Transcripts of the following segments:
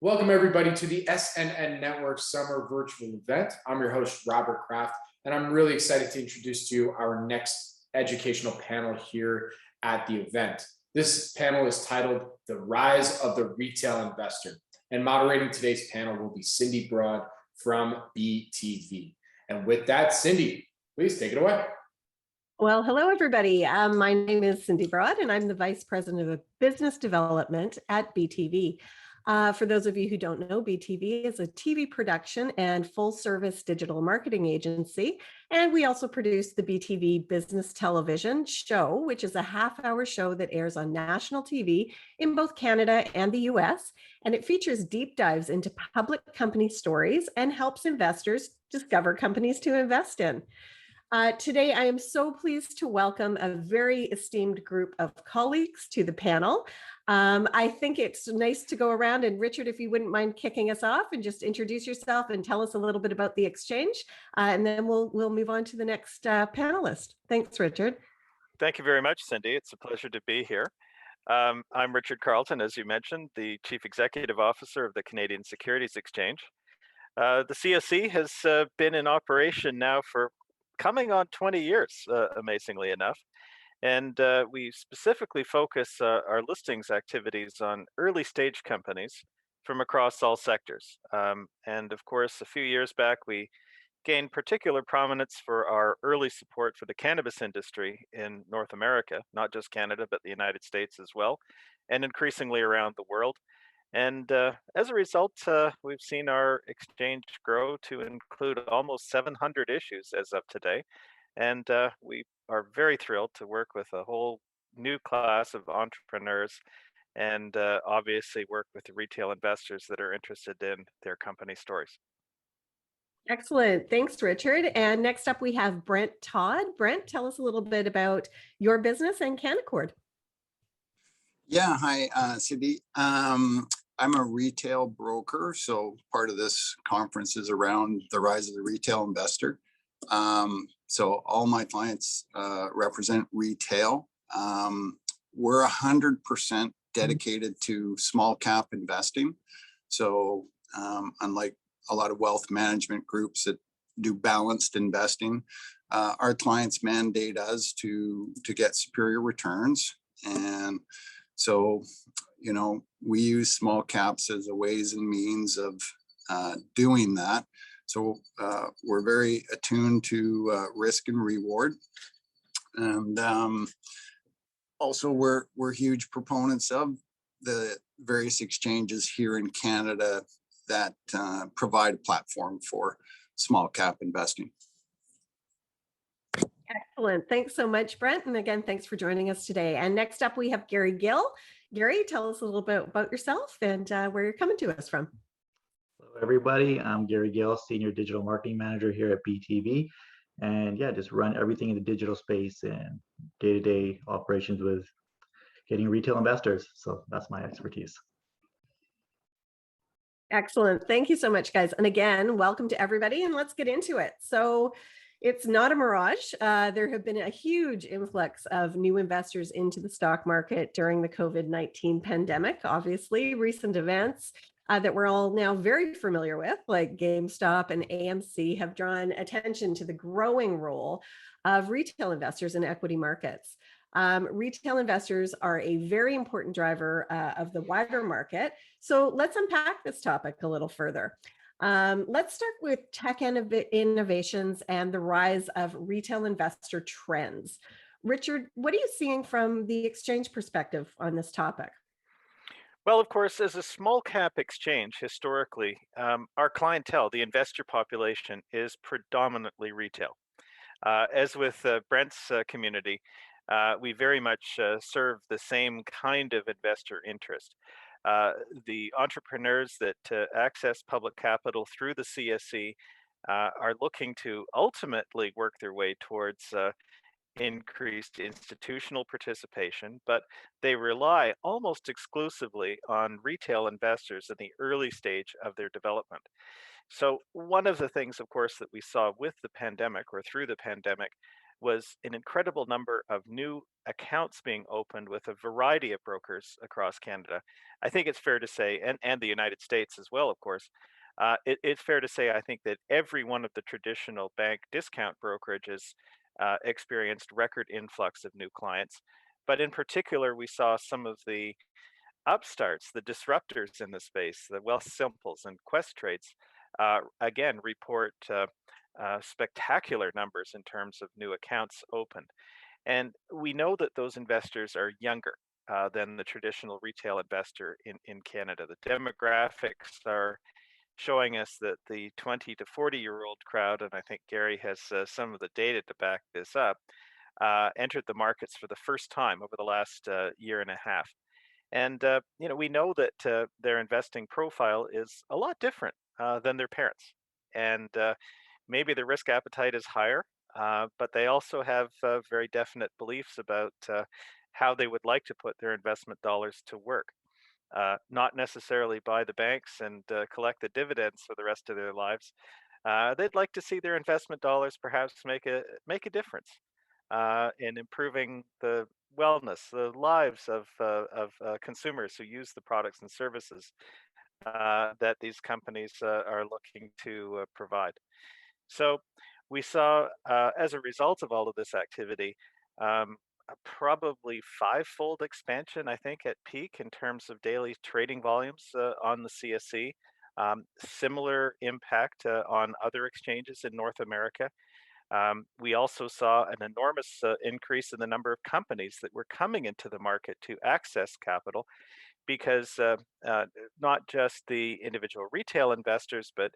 Welcome, everybody, to the SNN Network Summer Virtual Event. I'm your host, Robert Kraft, and I'm really excited to introduce to you our next educational panel here at the event. This panel is titled The Rise of the Retail Investor, and moderating today's panel will be Cindy Broad from BTV. And with that, Cindy, please take it away. Well, hello, everybody. My name is Cindy Broad, and I'm the Vice President of Business Development at BTV. For those of you who don't know, BTV is a TV production and full-service digital marketing agency, and we also produce the BTV Business Television Show, which is a half-hour show that airs on national TV in both Canada and the US, and it features deep dives into public company stories and helps investors discover companies to invest in. Today, I am so pleased to welcome a very esteemed group of colleagues to the panel. I think it's nice to go around, and Richard, if you wouldn't mind kicking us off and just introduce yourself and tell us a little bit about the exchange, and then we'll move on to the next panelist. Thanks, Richard. Thank you very much, Cindy. It's a pleasure to be here. I'm Richard Carleton, as you mentioned, the Chief Executive Officer of the Canadian Securities Exchange. The CSE has been in operation now for coming on 20 years, amazingly enough. And we specifically focus our listings activities on early stage companies from across all sectors. And of course, a few years back, we gained particular prominence for our early support for the cannabis industry in North America, not just Canada, but the United States as well, and increasingly around the world. And as a result, we've seen our exchange grow to include almost 700 issues as of today. And we are very thrilled to work with a whole new class of entrepreneurs and obviously work with the retail investors that are interested in their company stories. Excellent. Thanks, Richard. And next up, we have Brent Todd. Brent, tell us a little bit about your business and Canaccord. Yeah, hi, Cindy. I'm a retail broker, so part of this conference is around the rise of the retail investor. So all my clients represent retail. We're 100% dedicated to small cap investing. So unlike a lot of wealth management groups that do balanced investing, our clients mandate us to get superior returns. And so, you know, we use small caps as a ways and means of doing that. So we're very attuned to risk and reward. And also we're huge proponents of the various exchanges here in Canada that provide a platform for small cap investing. Excellent. Thanks so much, Brent. And again, thanks for joining us today. And next up, we have Gary Gill. Gary, tell us a little bit about yourself and where you're coming to us from. Hello, everybody. I'm Gary Gill, Senior Digital Marketing Manager here at BTV. And yeah, just run everything in the digital space and day-to-day operations with getting retail investors. So that's my expertise. Excellent. Thank you so much, guys. And again, welcome to everybody, and let's get into it. So it's not a mirage. There have been a huge influx of new investors into the stock market during the COVID-19 pandemic. Obviously, recent events that we're all now very familiar with, like GameStop and AMC, have drawn attention to the growing role of retail investors in equity markets. Retail investors are a very important driver of the wider market. So let's unpack this topic a little further. Let's start with tech innovations and the rise of retail investor trends. Richard, what are you seeing from the exchange perspective on this topic? Well, of course, as a small cap exchange, historically, our clientele, the investor population, is predominantly retail. As with Brent's community, we very much serve the same kind of investor interest. The entrepreneurs that access public capital through the CSE are looking to ultimately work their way towards increased institutional participation, but they rely almost exclusively on retail investors in the early stage of their development. So one of the things, of course, that we saw with the pandemic or through the pandemic was an incredible number of new accounts being opened with a variety of brokers across Canada. I think it's fair to say, and the United States as well, of course, it's fair to say, I think, that every one of the traditional bank discount brokerages experienced record influx of new clients. But in particular, we saw some of the upstarts, the disruptors in the space, the Wealth Simples and Quest Trades, again, report spectacular numbers in terms of new accounts opened. And we know that those investors are younger than the traditional retail investor in Canada. The demographics are showing us that the 20 to 40-year-old crowd, and I think Gary has some of the data to back this up, entered the markets for the first time over the last year and a half. And we know that their investing profile is a lot different than their parents. And maybe the risk appetite is higher, but they also have very definite beliefs about how they would like to put their investment dollars to work. Not necessarily buy the banks and collect the dividends for the rest of their lives. They'd like to see their investment dollars perhaps make a difference in improving the wellness, the lives of consumers who use the products and services that these companies are looking to provide. So we saw, as a result of all of this activity, a probably five-fold expansion, I think, at peak in terms of daily trading volumes on the CSE. Similar impact on other exchanges in North America. We also saw an enormous increase in the number of companies that were coming into the market to access capital, because not just the individual retail investors, but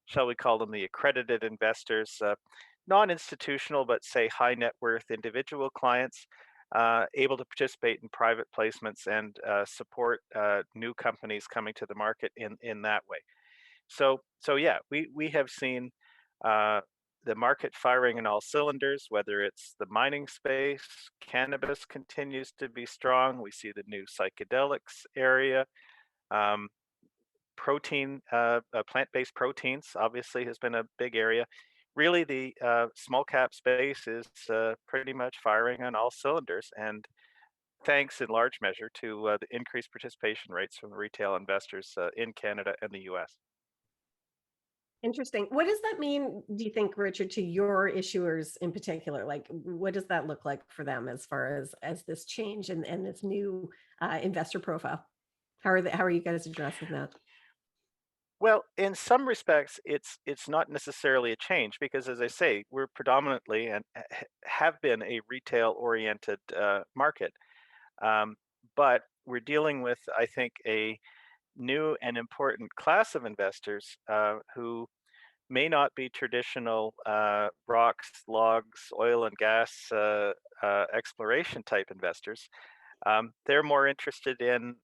shall we call them the accredited investors, non-institutional, but say high net worth individual clients, able to participate in private placements and support new companies coming to the market in that way. So yeah, we have seen the market firing in all cylinders, whether it's the mining space. Cannabis continues to be strong. We see the new psychedelics area. Plant-based proteins obviously has been a big area. Really, the small cap space is pretty much firing on all cylinders, and thanks in large measure to the increased participation rates from the retail investors in Canada and the US. Interesting. What does that mean, do you think, Richard, to your issuers in particular? Like, what does that look like for them as far as this change and this new investor profile? How are you guys addressing that? Well, in some respects, it's not necessarily a change because, as I say, we're predominantly and have been a retail-oriented market. But we're dealing with, I think, a new and important class of investors who may not be traditional rocks, logs, oil and gas exploration type investors. They're more interested in,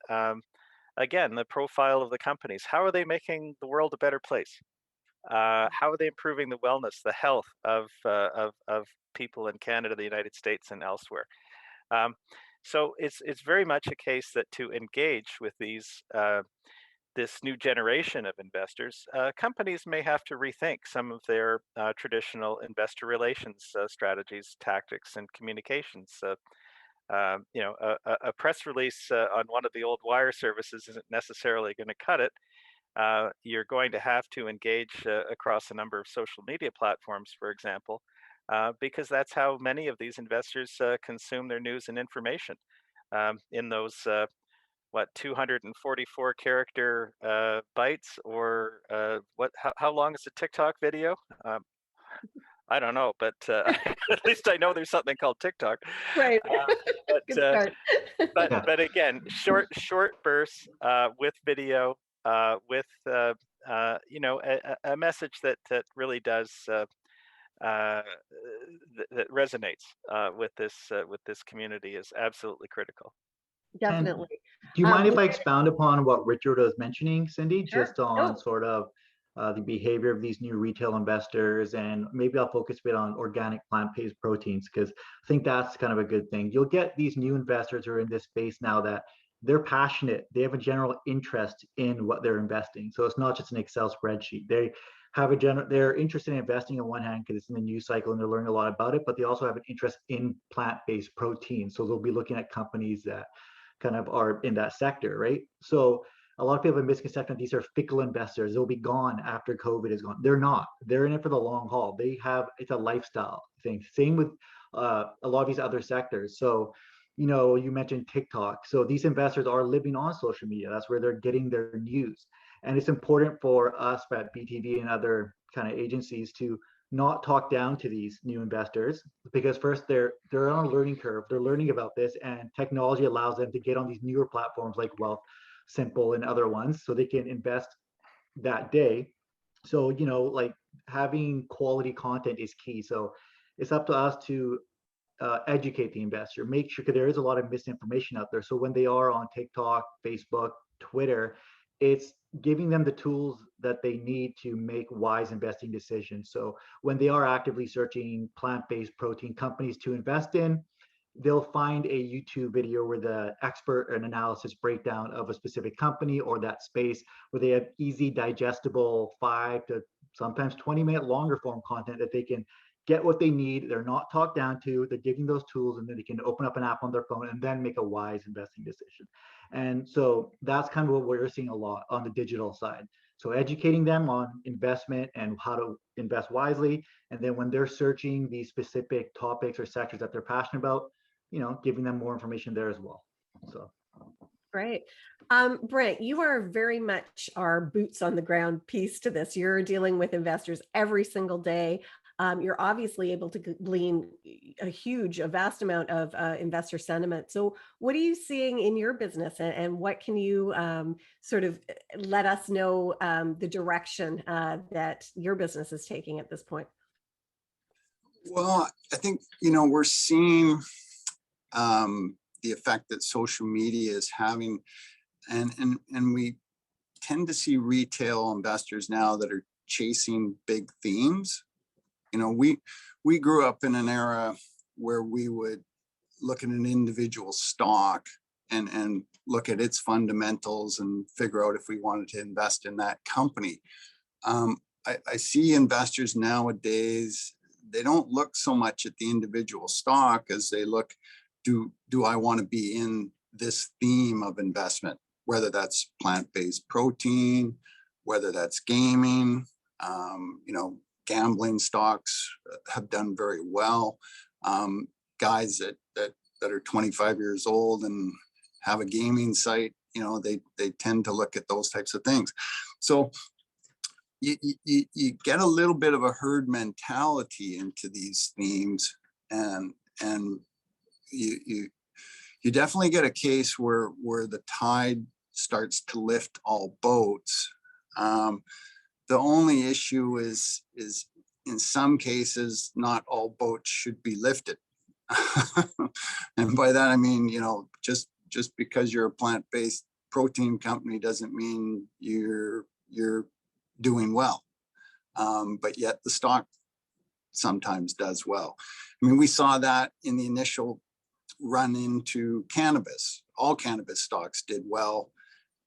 again, the profile of the companies. How are they making the world a better place? How are they improving the wellness, the health of people in Canada, the United States, and elsewhere? So it's very much a case that to engage with this new generation of investors, companies may have to rethink some of their traditional investor relations strategies, tactics, and communications. A press release on one of the old wire services isn't necessarily going to cut it. You're going to have to engage across a number of social media platforms, for example, because that's how many of these investors consume their news and information in those 244 character bytes, or how long is a TikTok video? I don't know, but at least I know there's something called TikTok. Right. But again, short bursts with video, with a message that really does that resonates with this community is absolutely critical. Definitely. And do you mind if I expound upon what Richard was mentioning, Cindy, Sure. just on sort of the behavior of these new retail investors? And maybe I'll focus a bit on organic plant-based proteins, because I think that's kind of a good thing. You'll get these new investors who are in this space now that they're passionate. They have a general interest in what they're investing. So it's not just an Excel spreadsheet. They they're interested in investing on one hand because it's in the news cycle and they're learning a lot about it, but they also have an interest in plant-based protein. So they'll be looking at companies that kind of are in that sector, right? So a lot of people have a misconception that these are fickle investors. They'll be gone after COVID is gone. They're not. They're in it for the long haul. It's a lifestyle thing. Same with a lot of these other sectors. So, you mentioned TikTok. So these investors are living on social media. That's where they're getting their news. And it's important for us at BTV and other kind of agencies to not talk down to these new investors, because first they're on a learning curve. They're learning about this, and technology allows them to get on these newer platforms like Wealthsimple and other ones, so they can invest that day. So, like having quality content is key. So it's up to us to educate the investor, make sure, because there is a lot of misinformation out there. So when they are on TikTok, Facebook, Twitter, it's giving them the tools that they need to make wise investing decisions. So when they are actively searching plant-based protein companies to invest in, they'll find a YouTube video where the expert and analysis breakdown of a specific company or that space, where they have easy, digestible 5 to sometimes 20-minute longer form content that they can get what they need. They're not talked down to. They're giving those tools, and then they can open up an app on their phone and then make a wise investing decision. And so that's kind of what we're seeing a lot on the digital side. So educating them on investment and how to invest wisely. And then when they're searching these specific topics or sectors that they're passionate about, giving them more information there as well. So. Great. Brent, you are very much our boots on the ground piece to this. You're dealing with investors every single day. You're obviously able to glean a vast amount of investor sentiment. So what are you seeing in your business, and what can you sort of let us know the direction that your business is taking at this point? Well, I think, we're seeing the effect that social media is having, and we tend to see retail investors now that are chasing big themes. We grew up in an era where we would look at an individual stock and look at its fundamentals and figure out if we wanted to invest in that company. I see investors nowadays, they don't look so much at the individual stock as they look, do I want to be in this theme of investment, whether that's plant-based protein, whether that's gaming, gambling stocks have done very well. Guys that are 25 years old and have a gaming site, they tend to look at those types of things. So you get a little bit of a herd mentality into these themes, and you definitely get a case where the tide starts to lift all boats. The only issue is in some cases, not all boats should be lifted. And by that, I mean, just because you're a plant-based protein company doesn't mean you're doing well. But yet the stock sometimes does well. I mean, we saw that in the initial run into cannabis. All cannabis stocks did well.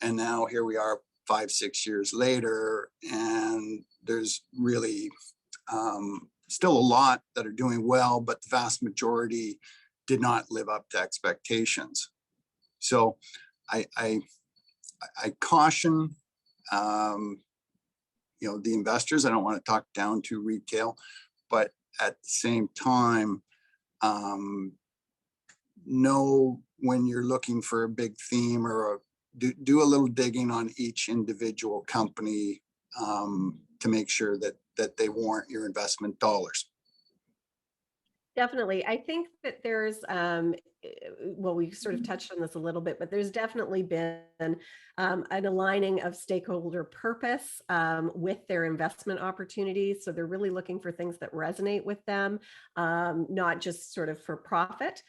And now here we are 5-6 years later, and there's really still a lot that are doing well, but the vast majority did not live up to expectations. So I caution the investors. I don't want to talk down to retail, but at the same time, know when you're looking for a big theme or do a little digging on each individual company to make sure that they warrant your investment dollars. Definitely. I think that there's, well, we sort of touched on this a little bit, but there's definitely been an aligning of stakeholder purpose with their investment opportunities. So they're really looking for things that resonate with them, not just sort of for profit.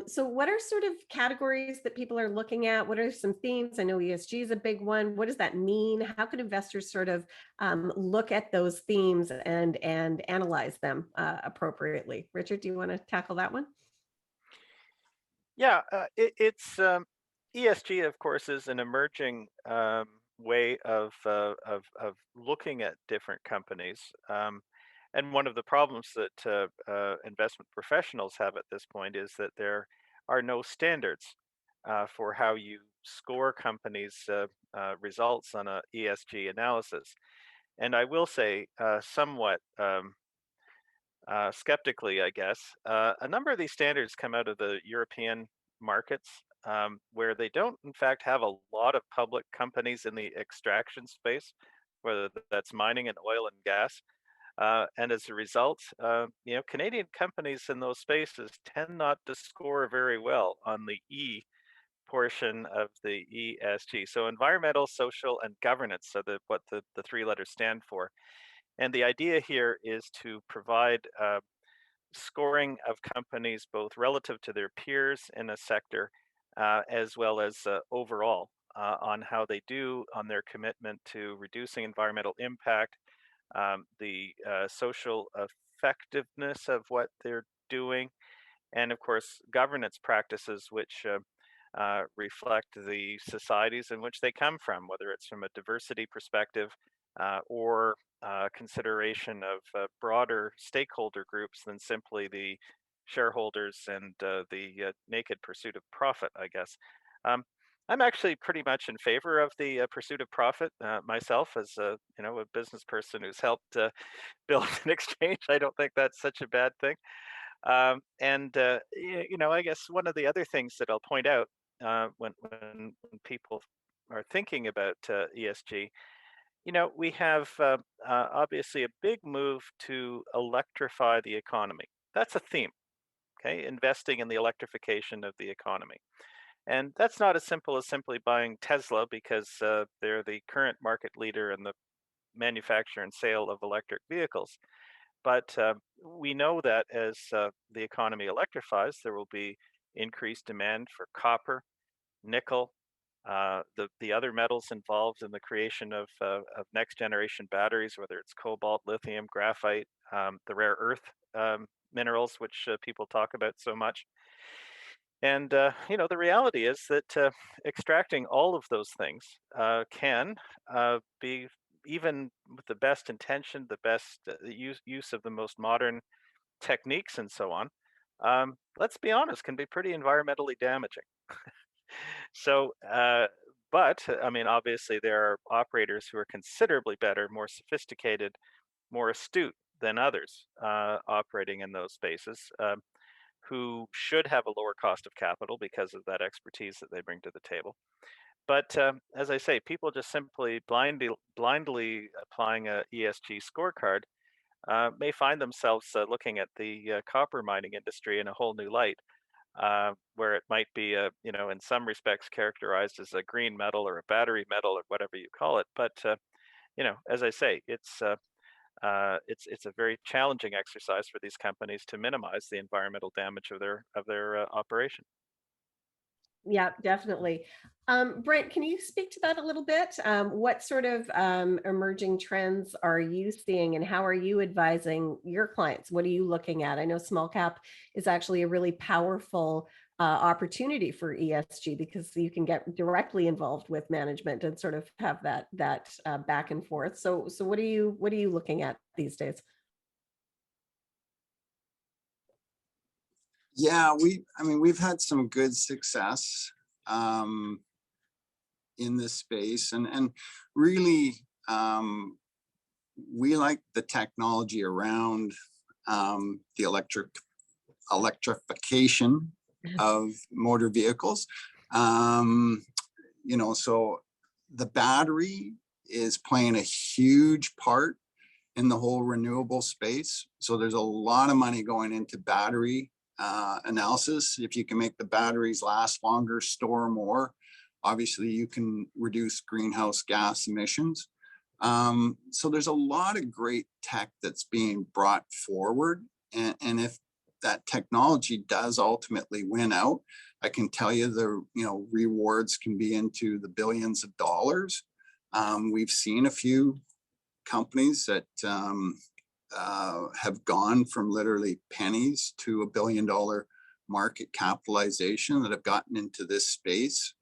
So what are sort of categories that people are looking at? What are some themes? I know ESG is a big one. What does that mean? How can investors sort of look at those themes and analyze them appropriately? Richard, do you want to tackle that one? Yeah, it's ESG, of course, is an emerging way of looking at different companies. And one of the problems that investment professionals have at this point is that there are no standards for how you score companies' results on a ESG analysis. And I will say, somewhat skeptically, I guess, a number of these standards come out of the European markets, where they don't, in fact, have a lot of public companies in the extraction space, whether that's mining and oil and gas. And as a result, Canadian companies in those spaces tend not to score very well on the E portion of the ESG. So environmental, social, and governance are what the three letters stand for. And the idea here is to provide scoring of companies both relative to their peers in a sector, as well as overall on how they do on their commitment to reducing environmental impact, the social effectiveness of what they're doing, and of course, governance practices which reflect the societies in which they come from, whether it's from a diversity perspective or consideration of broader stakeholder groups than simply the shareholders and the naked pursuit of profit, I guess. I'm actually pretty much in favor of the pursuit of profit myself, as a business person who's helped build an exchange. I don't think that's such a bad thing. I guess one of the other things that I'll point out when people are thinking about ESG, we have obviously a big move to electrify the economy. That's a theme, okay? Investing in the electrification of the economy. And that's not as simple as simply buying Tesla because they're the current market leader in the manufacture and sale of electric vehicles. But we know that as the economy electrifies, there will be increased demand for copper, nickel, the other metals involved in the creation of next generation batteries, whether it's cobalt, lithium, graphite, the rare earth minerals, which people talk about so much. And the reality is that extracting all of those things can be, even with the best intention, the best use of the most modern techniques and so on, let's be honest, can be pretty environmentally damaging. So, but I mean, obviously there are operators who are considerably better, more sophisticated, more astute than others operating in those spaces, who should have a lower cost of capital because of that expertise that they bring to the table. But as I say, people just simply blindly applying a ESG scorecard may find themselves looking at the copper mining industry in a whole new light, where it might be, in some respects characterized as a green metal or a battery metal or whatever you call it. But as I say, it's a very challenging exercise for these companies to minimize the environmental damage of their operation. Yeah, definitely. Brent, can you speak to that a little bit? What sort of emerging trends are you seeing, and how are you advising your clients? What are you looking at? I know small cap is actually a really powerful opportunity for ESG because you can get directly involved with management and sort of have that back and forth. So what are you looking at these days? Yeah, we've had some good success in this space, and really we like the technology around the electrification of motor vehicles. So the battery is playing a huge part in the whole renewable space. So there's a lot of money going into battery analysis. If you can make the batteries last longer, store more, obviously you can reduce greenhouse gas emissions. So there's a lot of great tech that's being brought forward. And if that technology does ultimately win out, I can tell you the rewards can be into the billions of dollars. We've seen a few companies that have gone from literally pennies to $1 billion market capitalization that have gotten into this space.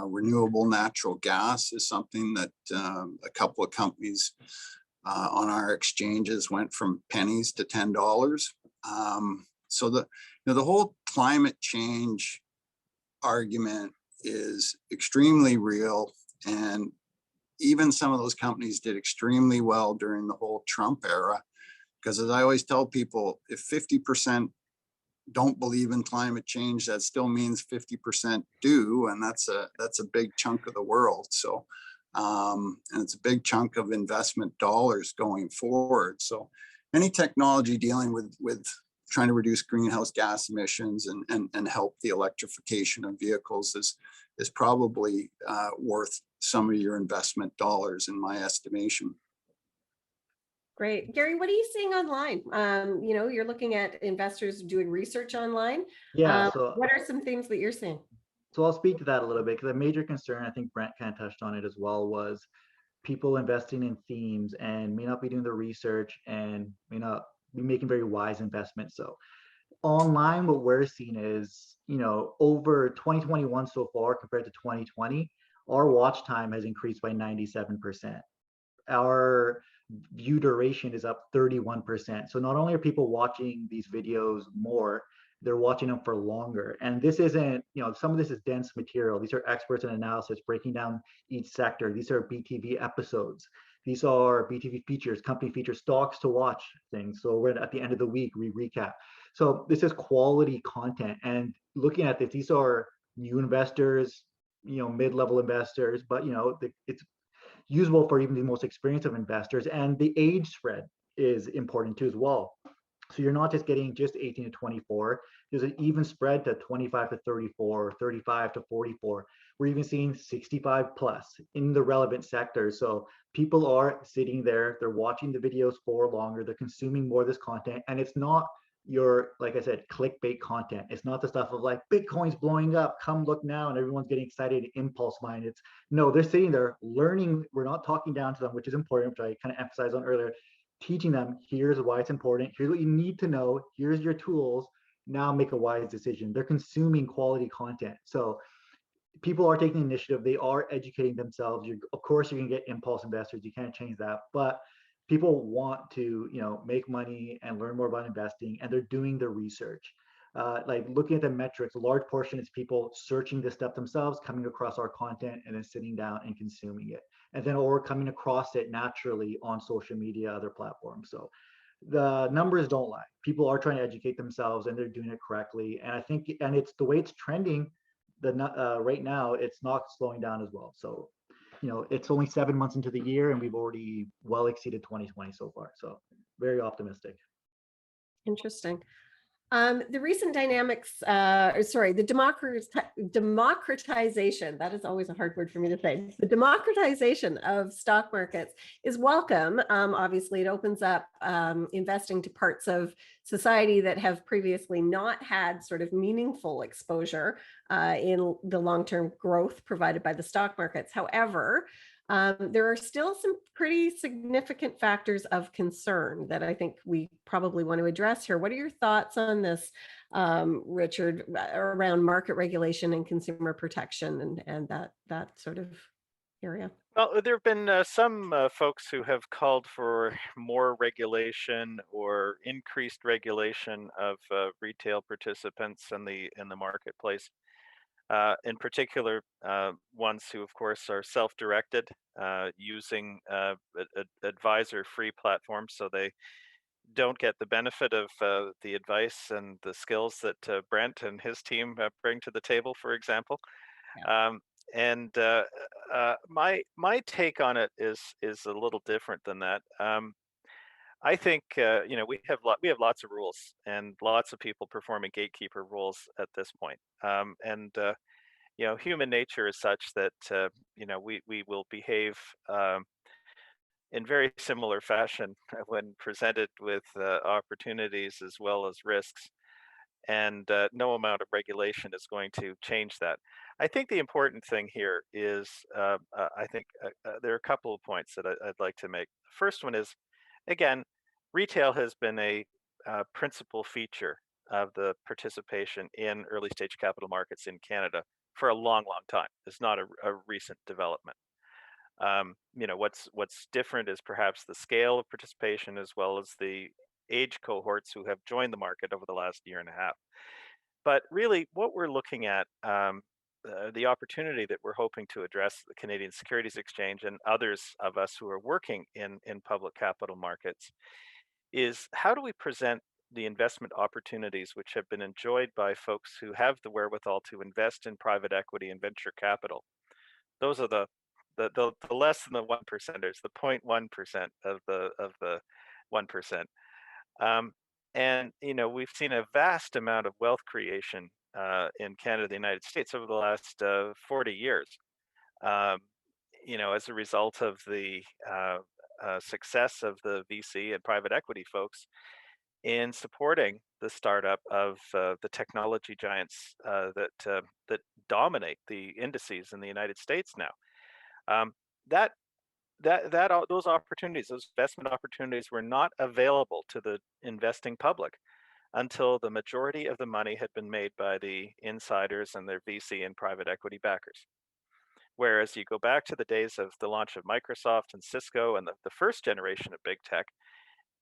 Renewable natural gas is something that a couple of companies on our exchanges went from pennies to $10. So the whole climate change argument is extremely real, and even some of those companies did extremely well during the whole Trump era. Because as I always tell people, if 50% don't believe in climate change, that still means 50% do, and that's a big chunk of the world. So, and it's a big chunk of investment dollars going forward. So, any technology dealing with trying to reduce greenhouse gas emissions and help the electrification of vehicles is probably worth some of your investment dollars, in my estimation. Great. Gary, what are you seeing online? You're looking at investors doing research online. Yeah, What are some things that you're seeing? so I'll speak to that a little bit, because a major concern, I think Brent kind of touched on it as well, was people investing in themes and may not be doing the research and may not be making very wise investments. So online, what we're seeing is, over 2021 so far compared to 2020, our watch time has increased by 97%. Our view duration is up 31%. So not only are people watching these videos more, they're watching them for longer. And this isn't, some of this is dense material. These are experts in analysis breaking down each sector. These are BTV episodes. These are BTV features, company features, stocks to watch things. So we're at the end of the week, we recap. So this is quality content. And looking at this, these are new investors, mid-level investors, but it's usable for even the most experienced of investors. And the age spread is important too as well. So you're not just getting just 18 to 24. There's an even spread to 25 to 34, 35 to 44. We're even seeing 65 plus in the relevant sectors. So people are sitting there, they're watching the videos for longer, they're consuming more of this content. And it's not your, like I said, clickbait content. It's not the stuff of like, Bitcoin's blowing up, come look now, and everyone's getting excited, impulse mind. It's no, they're sitting there learning. We're not talking down to them, which is important, which I kind of emphasized on earlier, teaching them, here's why it's important, here's what you need to know, here's your tools, now make a wise decision. They're consuming quality content. So people are taking initiative, they are educating themselves. Of course, you can get impulse investors, you can't change that, but people want to, make money and learn more about investing, and they're doing the research. Like looking at the metrics, a large portion is people searching this stuff themselves, coming across our content, and then sitting down and consuming it. And then, or coming across it naturally on social media, other platforms. So the numbers don't lie. People are trying to educate themselves, and they're doing it correctly. And I think, and it's the way it's trending, right now, it's not slowing down as well. So, it's only 7 months into the year, and we've already well exceeded 2020 so far. So very optimistic. Interesting. The recent the democratization, that is always a hard word for me to say. The democratization of stock markets is welcome. Obviously, it opens up investing to parts of society that have previously not had sort of meaningful exposure in the long-term growth provided by the stock markets. However, there are still some pretty significant factors of concern that I think we probably want to address here. What are your thoughts on this, Richard, around market regulation and consumer protection and that sort of area? Well, there have been some folks who have called for more regulation or increased regulation of retail participants in the marketplace. In particular, ones who, of course, are self-directed, using advisor-free platforms, so they don't get the benefit of the advice and the skills that Brent and his team bring to the table, for example. Yeah. My take on it is a little different than that. I think we have lots of rules and lots of people performing gatekeeper roles at this point. Human nature is such that we will behave in very similar fashion when presented with opportunities as well as risks, and no amount of regulation is going to change that. I think the important thing here is I think there are a couple of points that I'd like to make. The first one is, again, retail has been a principal feature of the participation in early stage capital markets in Canada for a long, long time. It's not a recent development. What's different is perhaps the scale of participation as well as the age cohorts who have joined the market over the last year and a half. But really, what we're looking at, the opportunity that we're hoping to address the Canadian Securities Exchange and others of us who are working in public capital markets, is how do we present the investment opportunities which have been enjoyed by folks who have the wherewithal to invest in private equity and venture capital. Those are the less than the 1%ers, the 0.1% of the 1%. And we've seen a vast amount of wealth creation in Canada, the United States, over the last 40 years. As a result of the success of the VC and private equity folks in supporting the startup of the technology giants that dominate the indices in the United States now. Those opportunities, those investment opportunities, were not available to the investing public until the majority of the money had been made by the insiders and their VC and private equity backers. Whereas you go back to the days of the launch of Microsoft and Cisco and the first generation of big tech,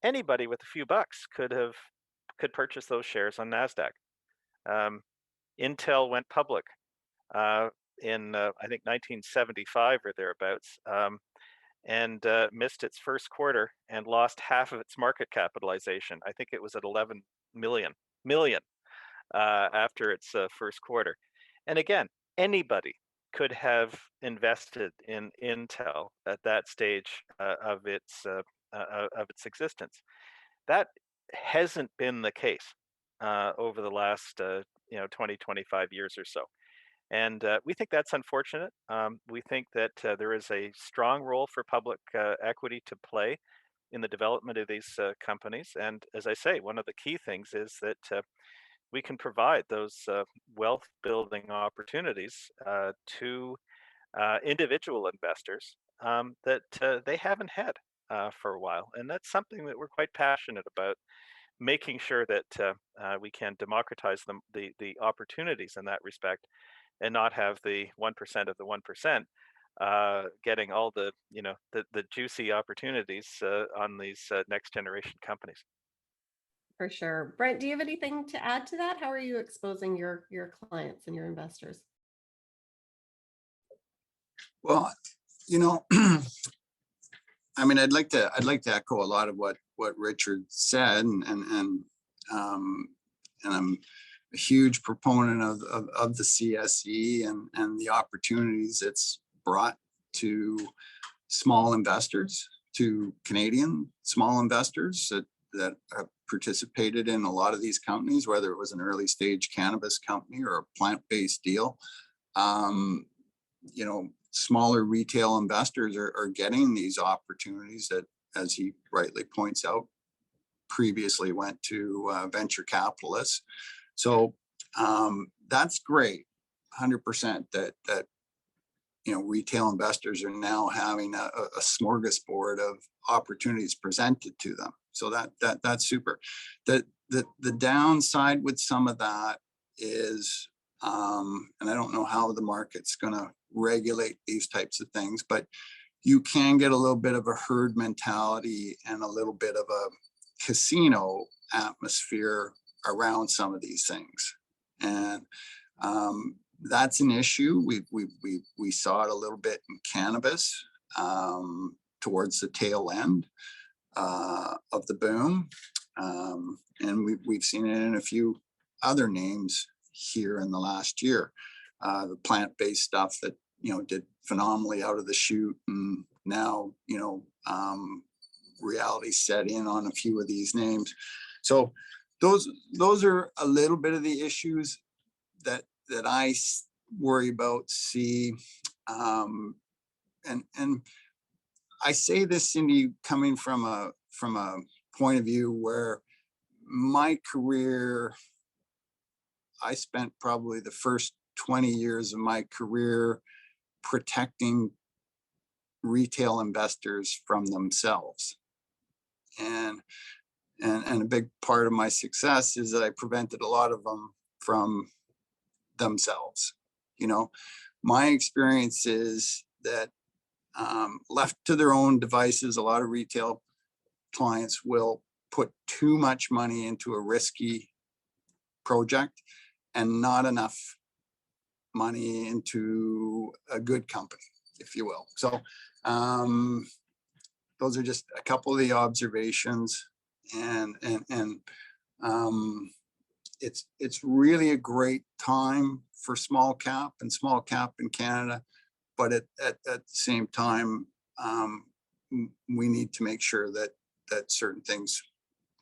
anybody with a few bucks could purchase those shares on NASDAQ. Intel went public in I think 1975 or thereabouts, and missed its first quarter and lost half of its market capitalization. I think it was at 11 million after its first quarter. And again, anybody could have invested in Intel at that stage of its existence. That hasn't been the case over the last 20, 25 years or so. And we think that's unfortunate. We think that there is a strong role for public equity to play in the development of these companies. And as I say, one of the key things is that we can provide those wealth building opportunities to individual investors that they haven't had for a while. And that's something that we're quite passionate about, making sure that we can democratize the opportunities in that respect, and not have the 1% of the 1% getting all the juicy opportunities on these next generation companies. For sure. Brent, do you have anything to add to that? How are you exposing your clients and your investors? Well, I mean, I'd like to echo a lot of what Richard said, and I'm a huge proponent of the CSE and the opportunities it's brought to small investors, to Canadian small investors that have participated in a lot of these companies, whether it was an early stage cannabis company or a plant-based deal. Smaller retail investors are getting these opportunities that, as he rightly points out, previously went to venture capitalists. So that's great, 100%. That retail investors are now having a smorgasbord of opportunities presented to them. So that's super. The downside with some of that is, and I don't know how the market's going to regulate these types of things, but you can get a little bit of a herd mentality and a little bit of a casino atmosphere around some of these things, and that's an issue. We saw it a little bit in cannabis towards the tail end of the boom, and we've seen it in a few other names here in the last year. The plant-based stuff that did phenomenally out of the chute, and now reality set in on a few of these names. So those are a little bit of the issues that I worry about, see, and I say this, Cindy, coming from a point of view where my career, I spent probably the first 20 years of my career protecting retail investors from themselves. And a big part of my success is that I prevented a lot of them from themselves. You know, my experience is that left to their own devices, a lot of retail clients will put too much money into a risky project and not enough money into a good company, if you will. So those are just a couple of the observations, and it's really a great time for small cap in Canada, but at the same time, we need to make sure that certain things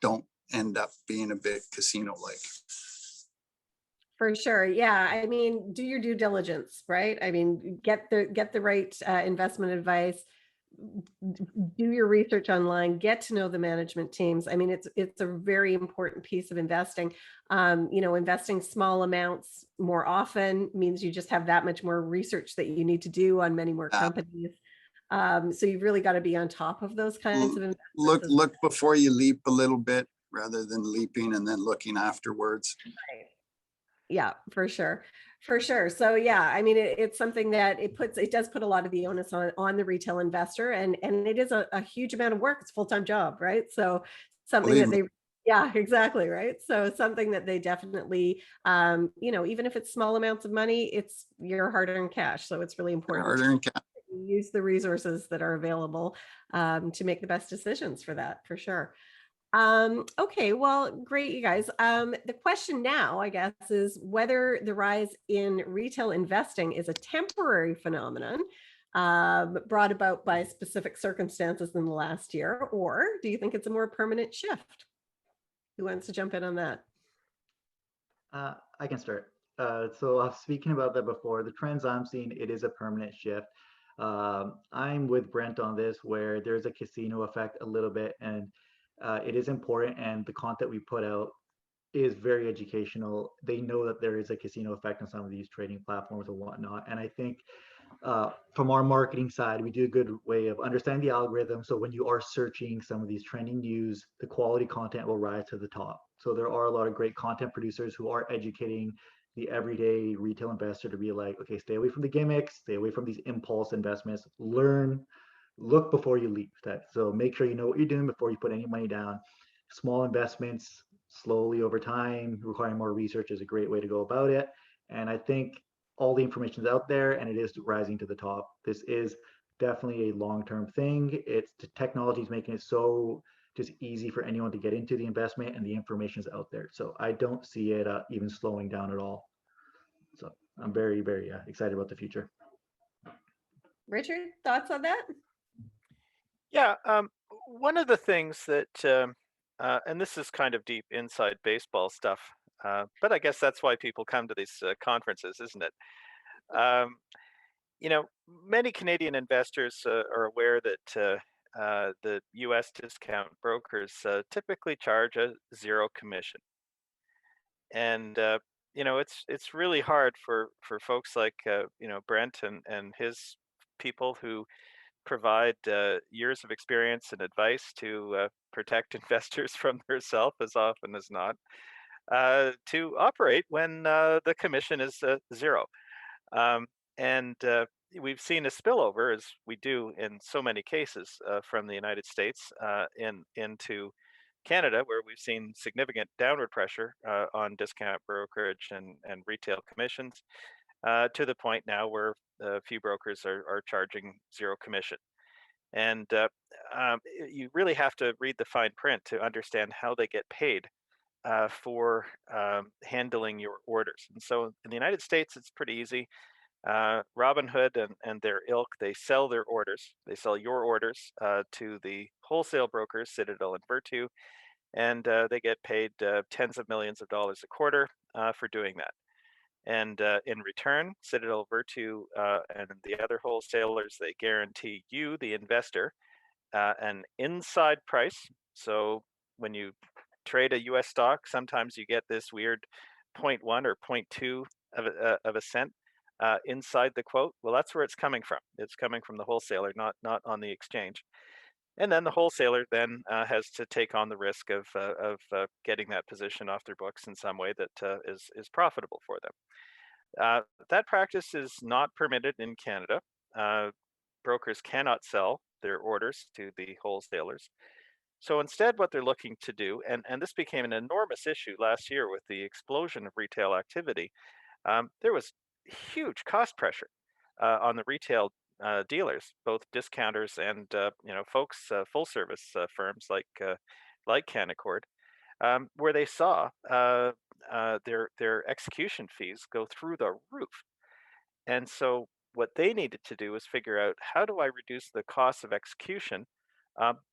don't end up being a bit casino-like. For sure. Yeah. I mean, do your due diligence, right? I mean, get the right investment advice, do your research online, get to know the management teams. I mean, it's a very important piece of investing. Investing small amounts more often means you just have that much more research that you need to do on many more companies. So you've really got to be on top of those kinds of investments. Look before you leap a little bit, rather than leaping and then looking afterwards. Right. Yeah, for sure. For sure. So yeah, I mean, it's something that it does put a lot of the onus on the retail investor, and it is a huge amount of work. It's a full-time job, right? So something that they, yeah, exactly. Right. So something that they definitely, even if it's small amounts of money, it's your hard-earned cash. So it's really important to use the resources that are available to make the best decisions for that, for sure. Okay, well, great, you guys. The question now, I guess, is whether the rise in retail investing is a temporary phenomenon brought about by specific circumstances in the last year, or do you think it's a more permanent shift? Who wants to jump in on that? I can start. So I was speaking about that before. The trends I'm seeing, it is a permanent shift. I'm with Brent on this, where there's a casino effect a little bit, and it is important, and the content we put out is very educational. They know that there is a casino effect on some of these trading platforms and whatnot. And I think from our marketing side, we do a good way of understanding the algorithm. So when you are searching some of these trending news, the quality content will rise to the top. So there are a lot of great content producers who are educating the everyday retail investor to be like, okay, stay away from the gimmicks, stay away from these impulse investments, look before you leap. So make sure you know what you're doing before you put any money down. Small investments, slowly over time, requiring more research is a great way to go about it. And I think all the information is out there, and it is rising to the top. This is definitely a long-term thing. It's the technology is making it so just easy for anyone to get into the investment, and the information is out there. So I don't see it even slowing down at all. So I'm very, very excited about the future. Richard, thoughts on that? Yeah, one of the things that, and this is kind of deep inside baseball stuff, but I guess that's why people come to these conferences, isn't it? Many Canadian investors are aware that the U.S. discount brokers typically charge a zero commission, and it's really hard for folks like Brent and his people who provide years of experience and advice to protect investors from themselves as often as not, to operate when the commission is zero. And we've seen a spillover, as we do in so many cases, from the United States into Canada, where we've seen significant downward pressure on discount brokerage and retail commissions, to the point now where a few brokers are charging zero commission. And you really have to read the fine print to understand how they get paid for handling your orders. And so in the United States, it's pretty easy. Robinhood and their ilk, they sell their orders. They sell your orders to the wholesale brokers, Citadel and Virtu, and they get paid tens of millions of dollars a quarter for doing that. And in return, Citadel, Virtu, and the other wholesalers, they guarantee you, the investor, an inside price. So when you trade a U.S. stock, sometimes you get this weird 0.1 or 0.2 of a cent inside the quote. Well, that's where it's coming from. It's coming from the wholesaler, not on the exchange. And then the wholesaler then has to take on the risk of getting that position off their books in some way that is profitable for them. That practice is not permitted in Canada. Brokers cannot sell their orders to the wholesalers. So instead, what they're looking to do, and this became an enormous issue last year with the explosion of retail activity, there was huge cost pressure on the retail dealers, both discounters and folks, full service firms like Canaccord, where they saw their execution fees go through the roof. And so what they needed to do was figure out, how do I reduce the cost of execution,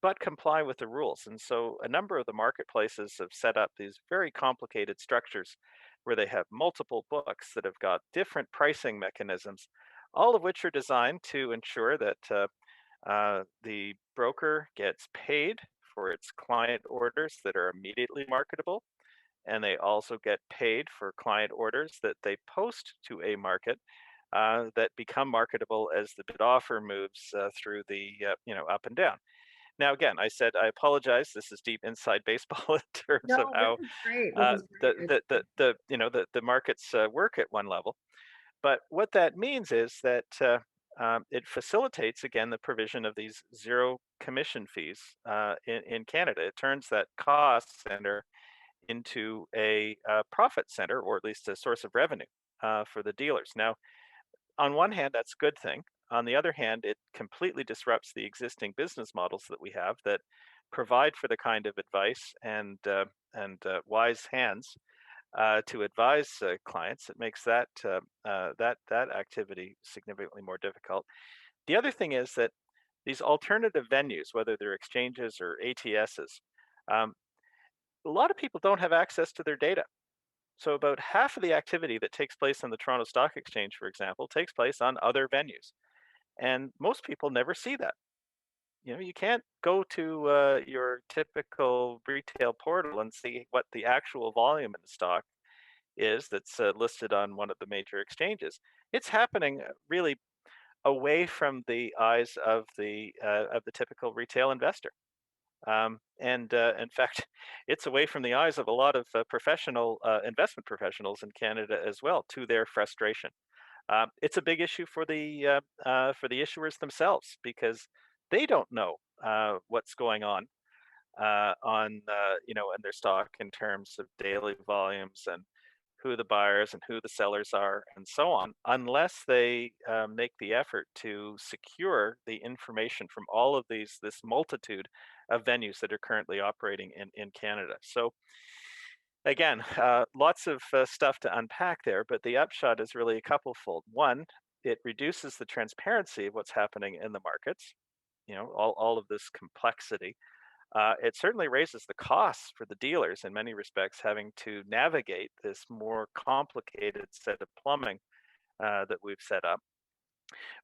but comply with the rules? And so a number of the marketplaces have set up these very complicated structures where they have multiple books that have got different pricing mechanisms, all of which are designed to ensure that the broker gets paid for its client orders that are immediately marketable, and they also get paid for client orders that they post to a market that become marketable as the bid offer moves through the up and down. Now, again, I said I apologize. This is deep inside baseball in terms of No, how this is great. This is great. the markets work at one level. But what that means is that it facilitates, again, the provision of these zero commission fees in Canada. It turns that cost center into a profit center, or at least a source of revenue for the dealers. Now, on one hand, that's a good thing. On the other hand, it completely disrupts the existing business models that we have that provide for the kind of advice and wise hands to advise clients. It makes that activity significantly more difficult. The other thing is that these alternative venues, whether they're exchanges or ATSs, a lot of people don't have access to their data. So about half of the activity that takes place on the Toronto Stock Exchange, for example, takes place on other venues. And most people never see that. You can't go to your typical retail portal and see what the actual volume in the stock is that's listed on one of the major exchanges. It's happening really away from the eyes of the typical retail investor. And in fact, it's away from the eyes of a lot of professional investment professionals in Canada as well, to their frustration. It's a big issue for the issuers themselves, because they don't know what's going on in their stock in terms of daily volumes and who the buyers and who the sellers are and so on, unless they make the effort to secure the information from all of this multitude of venues that are currently operating in Canada. So again, lots of stuff to unpack there, but the upshot is really a couple-fold. One, it reduces the transparency of what's happening in the markets, all of this complexity. It certainly raises the costs for the dealers in many respects, having to navigate this more complicated set of plumbing that we've set up.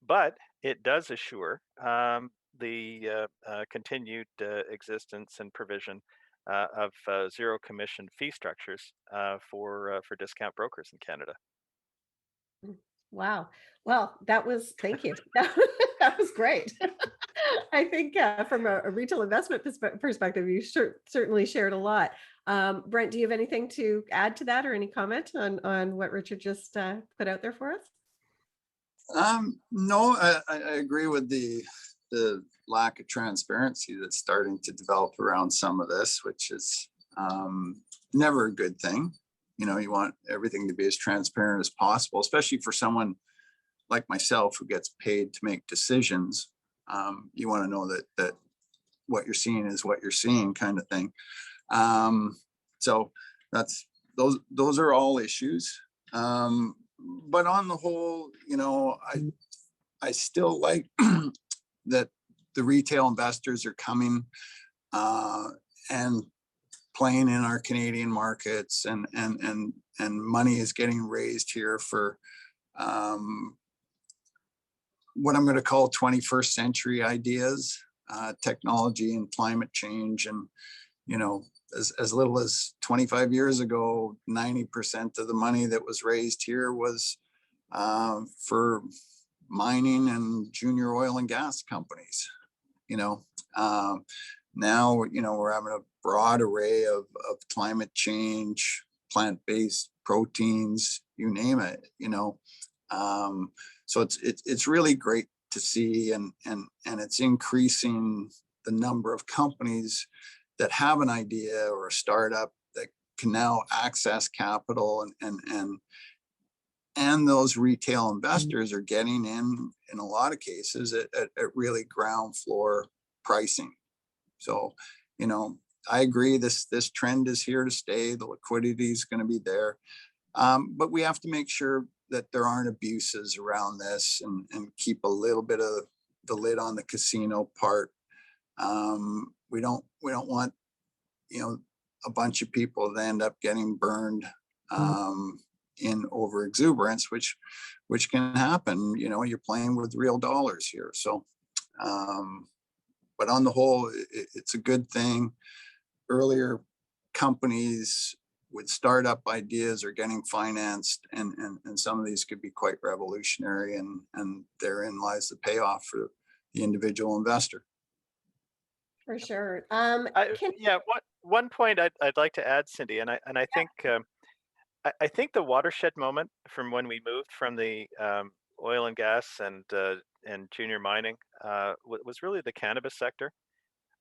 But it does assure the continued existence and provision of zero commission fee structures for discount brokers in Canada. Wow. Well, thank you. That was great. I think from a retail investment perspective, you certainly shared a lot. Brent, do you have anything to add to that, or any comment on what Richard just put out there for us? No, I agree with the lack of transparency that's starting to develop around some of this, which is never a good thing. You want everything to be as transparent as possible, especially for someone like myself who gets paid to make decisions. You want to know that what you're seeing is what you're seeing, kind of thing. So those are all issues. But on the whole, I still like that the retail investors are coming and playing in our Canadian markets, and money is getting raised here for what I'm going to call 21st century ideas, technology and climate change. And, as little as 25 years ago, 90% of the money that was raised here was for mining and junior oil and gas companies. Now, we're having a broad array of climate change, plant-based proteins, you name it, you know. So it's really great to see, and it's increasing the number of companies that have an idea or a startup that can now access capital, and those retail investors are getting in a lot of cases at really ground floor pricing. So, you know, I agree, this trend is here to stay. The liquidity is going to be there. But we have to make sure that there aren't abuses around this, and keep a little bit of the lid on the casino part. We don't want, you know, a bunch of people that end up getting burned in over exuberance, which can happen. You know, you're playing with real dollars here. So, but on the whole, it's a good thing. Earlier companies with startup ideas are getting financed, and some of these could be quite revolutionary, and therein lies the payoff for the individual investor. For sure. One point I'd like to add, Cindy, and I think I think the watershed moment from when we moved from the oil and gas and junior mining was really the cannabis sector.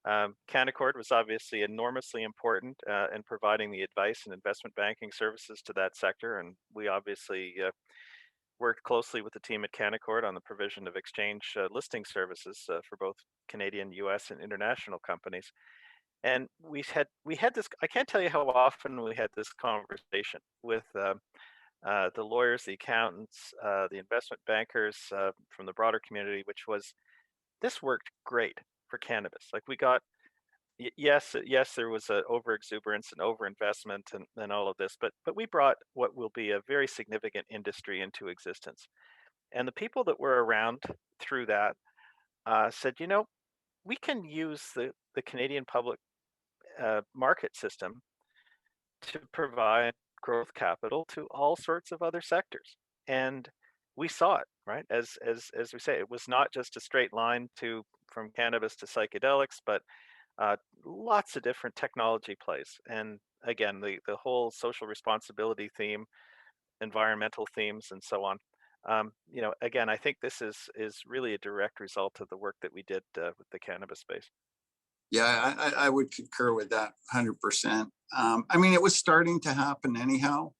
Canaccord was obviously enormously important in providing the advice and investment banking services to that sector, and we obviously worked closely with the team at Canaccord on the provision of exchange listing services for both Canadian, U.S., and international companies. And we had this. I can't tell you how often we had this conversation with the lawyers, the accountants, the investment bankers from the broader community, which was, this worked great for cannabis. Like, we got, yes, there was a over exuberance and over investment and all of this, but we brought what will be a very significant industry into existence. And the people that were around through that said, you know, we can use the Canadian public market system to provide growth capital to all sorts of other sectors. And we saw it, right? As we say, it was not just a straight line from cannabis to psychedelics, but lots of different technology plays. And again, the whole social responsibility theme, environmental themes, and so on. You know, again, I think this is really a direct result of the work that we did with the cannabis space. Yeah, I would concur with that 100%. I mean, it was starting to happen anyhow.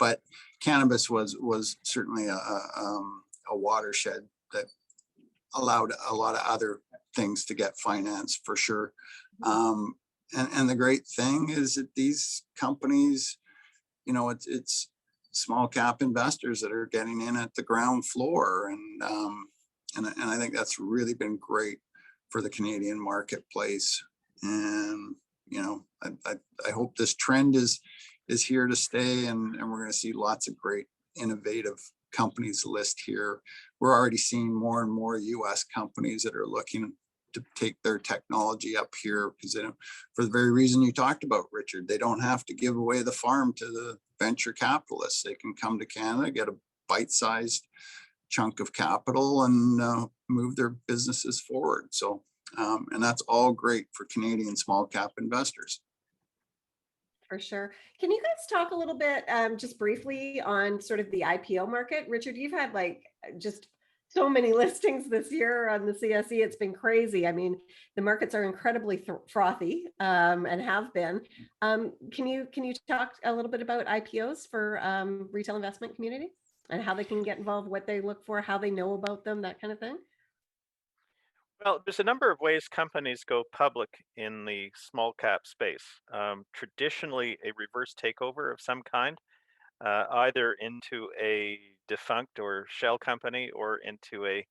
But cannabis was certainly a watershed that allowed a lot of other things to get financed, for sure. And the great thing is that these companies, you know, it's small cap investors that are getting in at the ground floor, and I think that's really been great for the Canadian marketplace. And, you know, I hope this trend is here to stay, and we're going to see lots of great innovative companies list here. We're already seeing more and more US companies that are looking to take their technology up here, because they don't, for the very reason you talked about, Richard, they don't have to give away the farm to the venture capitalists. They can come to Canada, get a bite-sized chunk of capital, and move their businesses forward. So, and that's all great for Canadian small cap investors. For sure. Can you guys talk a little bit, just briefly, on sort of the IPO market? Richard, you've had like just so many listings this year on the CSE. It's been crazy. I mean, the markets are incredibly frothy, and have been. Can you talk a little bit about IPOs for retail investment community, and how they can get involved, what they look for, how they know about them, that kind of thing? Well, there's a number of ways companies go public in the small cap space. Traditionally, a reverse takeover of some kind, either into a defunct or shell company, or into a,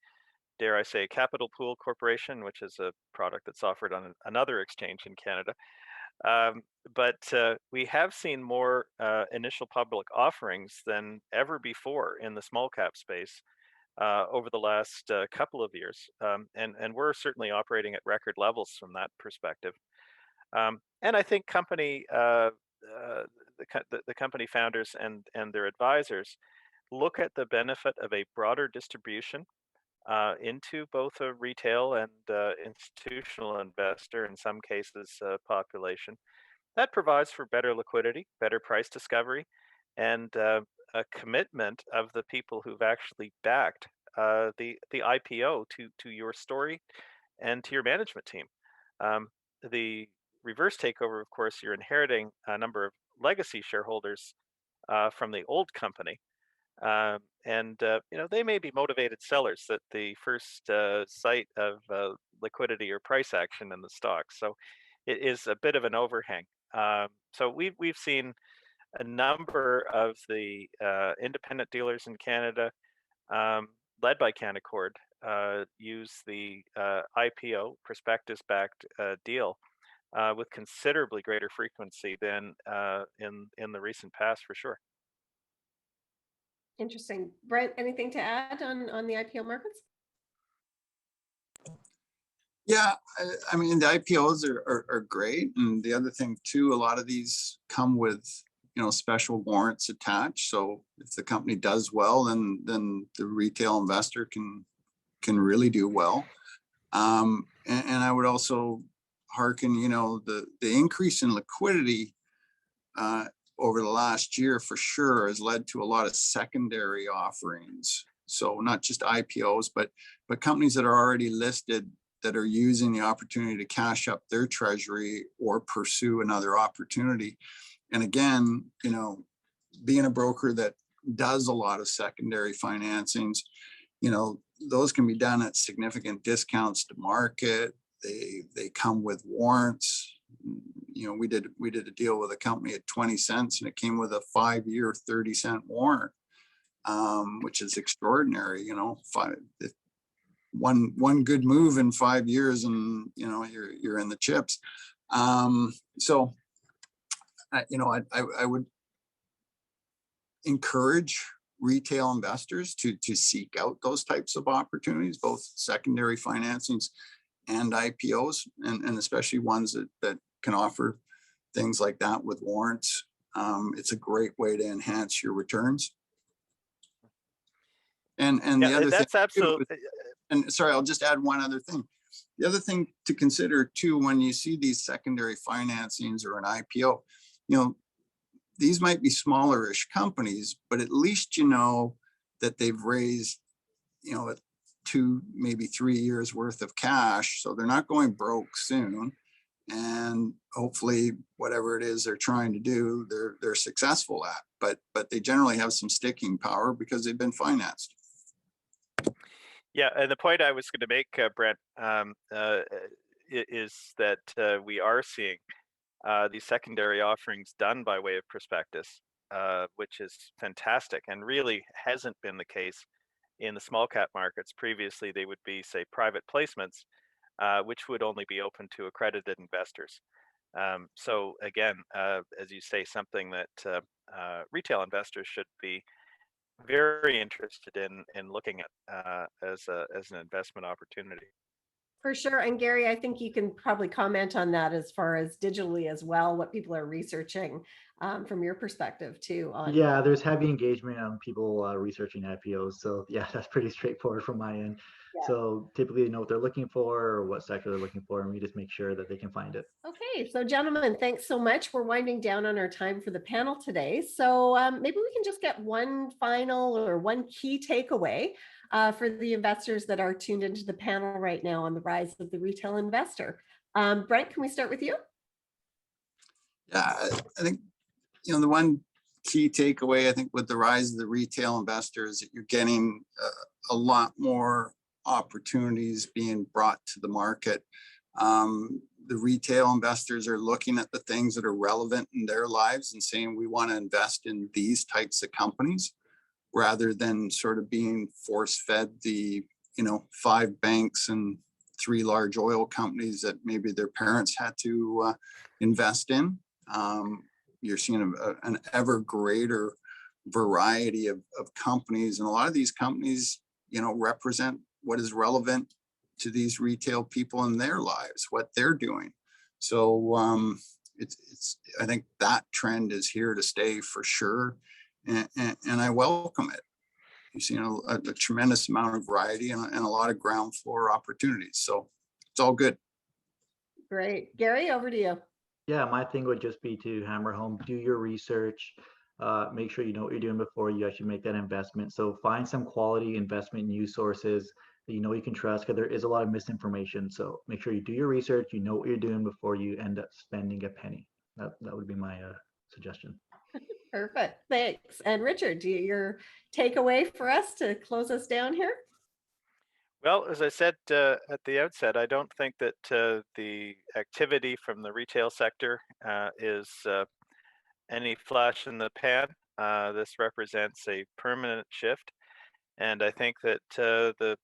dare I say, capital pool corporation, which is a product that's offered on another exchange in Canada. But we have seen more initial public offerings than ever before in the small cap space over the last couple of years. And we're certainly operating at record levels from that perspective. And I think the company founders and their advisors look at the benefit of a broader distribution into both a retail and institutional investor, in some cases population, that provides for better liquidity, better price discovery, and a commitment of the people who've actually backed the IPO to your story and to your management team. The reverse takeover, of course, you're inheriting a number of legacy shareholders from the old company. And they may be motivated sellers at the first sight of liquidity or price action in the stock. So it is a bit of an overhang. So we've seen a number of the independent dealers in Canada, led by Canaccord, use the IPO prospectus-backed deal with considerably greater frequency than in the recent past, for sure. Interesting. Brent, anything to add on the IPO markets? Yeah, I mean, the IPOs are great. And the other thing too, a lot of these come with, special warrants attached. So if the company does well, then the retail investor can really do well. And I would also hearken, the increase in liquidity over the last year for sure has led to a lot of secondary offerings. So not just IPOs, but companies that are already listed that are using the opportunity to cash up their treasury or pursue another opportunity. And again, being a broker that does a lot of secondary financings, those can be done at significant discounts to market. They come with warrants. We did a deal with a company at 20 cents and it came with a 5-year 30-cent warrant, which is extraordinary. One good move in 5 years and you're in the chips. So I would encourage retail investors to seek out those types of opportunities, both secondary financings and IPOs, and especially ones that can offer things like that with warrants. It's a great way to enhance your returns. And the other that's thing, absolutely. And sorry, I'll just add one other thing. The other thing to consider too, when you see these secondary financings or an IPO, these might be smallerish companies, but at least that they've raised 2, maybe 3 years worth of cash, so they're not going broke soon. And hopefully, whatever it is they're trying to do, they're successful at. But they generally have some sticking power because they've been financed. Yeah, and the point I was going to make, Brent, is that we are seeing these secondary offerings done by way of prospectus, which is fantastic and really hasn't been the case in the small cap markets. Previously, they would be, say, private placements, which would only be open to accredited investors. So again, as you say, something that retail investors should be very interested in looking at as an investment opportunity. For sure. And Gary, I think you can probably comment on that as far as digitally as well, what people are researching from your perspective too. Yeah, there's heavy engagement on people researching IPOs. So yeah, that's pretty straightforward from my end. Yeah. So typically they know what they're looking for or what sector they're looking for, and we just make sure that they can find it. Okay, so gentlemen, thanks so much. We're winding down on our time for the panel today. So maybe we can just get one final or one key takeaway for the investors that are tuned into the panel right now on the rise of the retail investor. Brent, can we start with you? Yeah, I think, the one key takeaway, I think, with the rise of the retail investor is that you're getting a lot more opportunities being brought to the market. The retail investors are looking at the things that are relevant in their lives and saying, we want to invest in these types of companies, rather than sort of being force-fed the 5 banks and 3 large oil companies that maybe their parents had to invest in. You're seeing an ever greater variety of companies, and a lot of these companies represent what is relevant to these retail people in their lives, what they're doing. So it's I think that trend is here to stay for sure. And I welcome it. You've seen a tremendous amount of variety and a lot of ground floor opportunities. So it's all good. Great. Gary, over to you. Yeah, my thing would just be to hammer home, do your research, make sure you know what you're doing before you actually make that investment. So find some quality investment news sources that you know you can trust, because there is a lot of misinformation. So make sure you do your research, you know what you're doing before you end up spending a penny. That would be my suggestion. Perfect. Thanks. And Richard, your takeaway for us to close us down here? Well, as I said at the outset, I don't think that the activity from the retail sector is any flash in the pan. This represents a permanent shift. And I think that the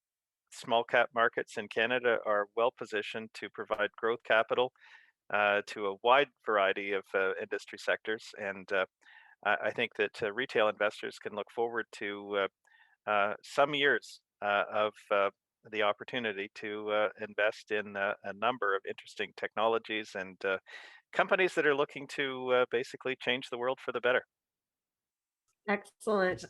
small cap markets in Canada are well positioned to provide growth capital to a wide variety of industry sectors. And I think that retail investors can look forward to some years of the opportunity to invest in a number of interesting technologies and companies that are looking to basically change the world for the better. Excellent.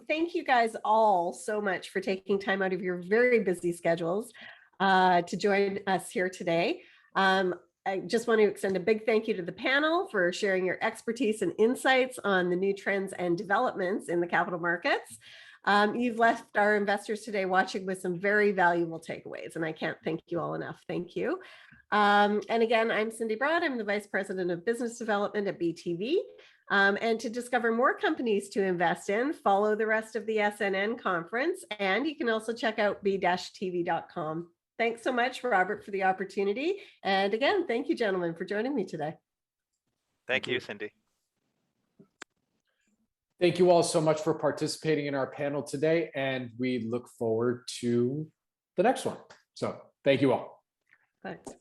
Thank you guys all so much for taking time out of your very busy schedules to join us here today. I just want to extend a big thank you to the panel for sharing your expertise and insights on the new trends and developments in the capital markets. You've left our investors today watching with some very valuable takeaways, and I can't thank you all enough. Thank you. And again, I'm Cindy Broad. I'm the Vice President of Business Development at BTV. And to discover more companies to invest in, follow the rest of the SNN conference, and you can also check out b-tv.com. Thanks so much, Robert, for the opportunity. And again, thank you, gentlemen, for joining me today. Thank you, Cindy. Thank you all so much for participating in our panel today, and we look forward to the next one. So thank you all. Thanks.